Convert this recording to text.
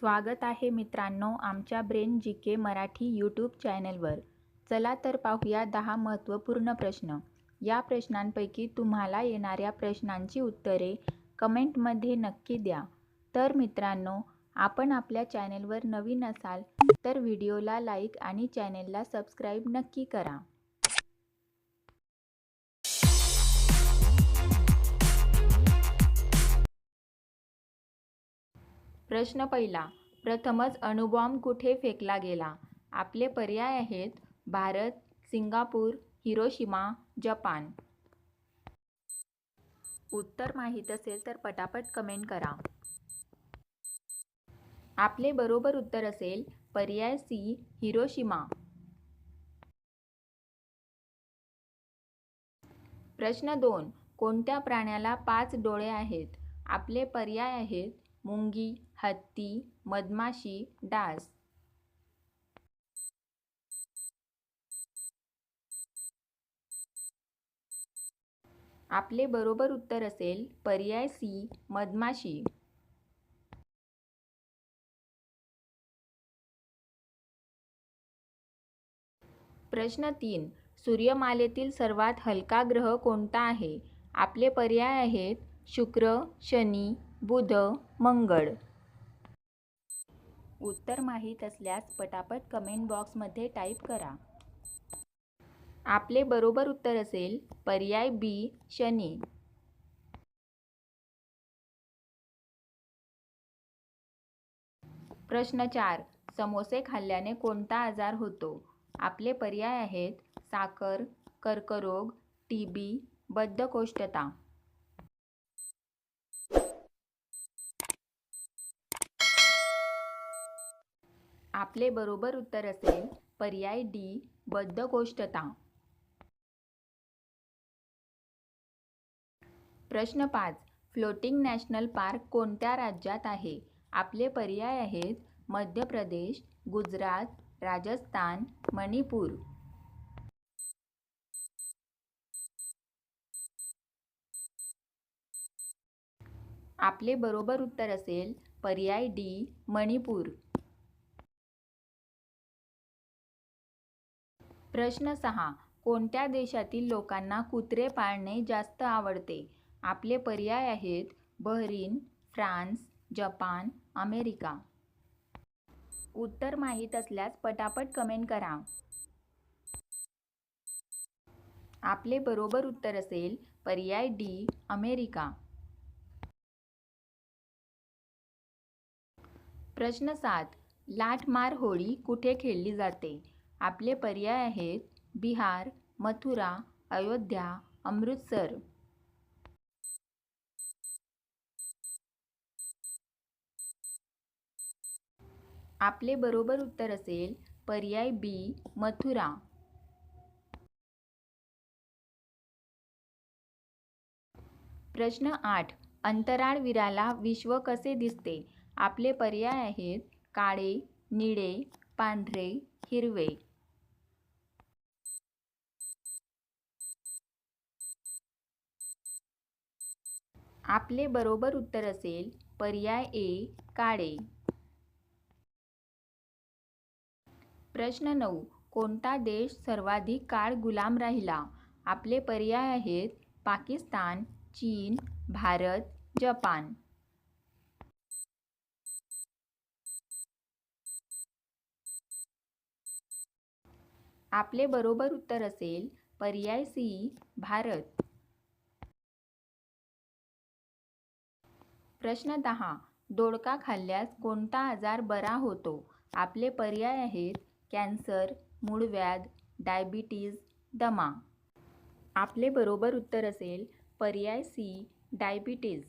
स्वागत आहे मित्रांनो आमच्या ब्रेन जी के मराठी यूट्यूब चॅनलवर. चला तर पाहूया 10 महत्त्वपूर्ण प्रश्न. या प्रश्नांपैकी तुम्हाला येणाऱ्या प्रश्नांची उत्तरे कमेंटमध्ये नक्की द्या. तर मित्रांनो, आपण आपल्या चॅनलवर नवीन असाल तर व्हिडिओला लाईक आणि चॅनलला सबस्क्राईब नक्की करा. प्रश्न पहिला. प्रथमच अणुबॉम्ब कुठे फेकला गेला? आपले पर्याय आहेत भारत, सिंगापूर, हिरोशिमा, जपान. उत्तर माहीत असेल तर पटापट कमेंट करा. आपले बरोबर उत्तर असेल पर्याय सी, हिरोशिमा. प्रश्न 2. कोणत्या प्राण्याला 5 डोळे आहेत? आपले पर्याय आहेत मुंगी, हत्ती, मधमाशी, डास. आपले बरोबर उत्तर असेल पर्याय सी, मधमाशी. प्रश्न 3. सूर्यमालेतील सर्वात हलका ग्रह कोणता आहे? आपले पर्याय आहेत शुक्र, शनी, बुध, मंगळ. उत्तर माहीत असल्यास पटापट कमेंट बॉक्समध्ये टाईप करा. आपले बरोबर उत्तर असेल पर्याय बी, शनी. प्रश्न 4. समोसे खाल्ल्याने कोणता आजार होतो? आपले पर्याय आहेत साखर, कर्करोग, टीबी, बद्धकोष्ठता. आपले बरोबर उत्तर असेल पर्याय डी, बद्धकोष्ठता. प्रश्न 5. फ्लोटिंग नॅशनल पार्क कोणत्या राज्यात आहे? आपले पर्याय आहेत मध्य प्रदेश, गुजरात, राजस्थान, मणिपूर. आपले बरोबर उत्तर असेल पर्याय डी, मणिपूर. प्रश्न 6. कोणत्या देशातील लोकांना कुत्रे पाळणे जास्त आवडते? आपले पर्याय आहेत बहरीन, फ्रान्स, जपान, अमेरिका. उत्तर माहीत असल्यास पटापट कमेंट करा. आपले बरोबर उत्तर असेल पर्याय डी, अमेरिका. प्रश्न 7. लाठमार होळी कुठे खेळली जाते? आपले पर्याय आहेत बिहार, मथुरा, अयोध्या, अमृतसर. आपले बरोबर उत्तर असेल पर्याय बी, मथुरा. प्रश्न 8. अंतराळवीराला विश्व कसे दिसते? आपले पर्याय आहेत काळे, निळे, पांढरे, हिरवे. आपले बरोबर उत्तर असेल पर्याय ए, काळे. प्रश्न 9. कोणता देश सर्वाधिक काळ गुलाम राहिला? आपले पर्याय आहेत पाकिस्तान, चीन, भारत, जपान. आपले बरोबर उत्तर असेल पर्याय सी, भारत. प्रश्न 10. दोडका खाल्ल्यास कोणता आजार बरा होतो? आपले पर्याय आहेत कॅन्सर, मूळव्याध, डायबिटीज, दमा. आपले बरोबर उत्तर असेल पर्याय सी, डायबिटीज.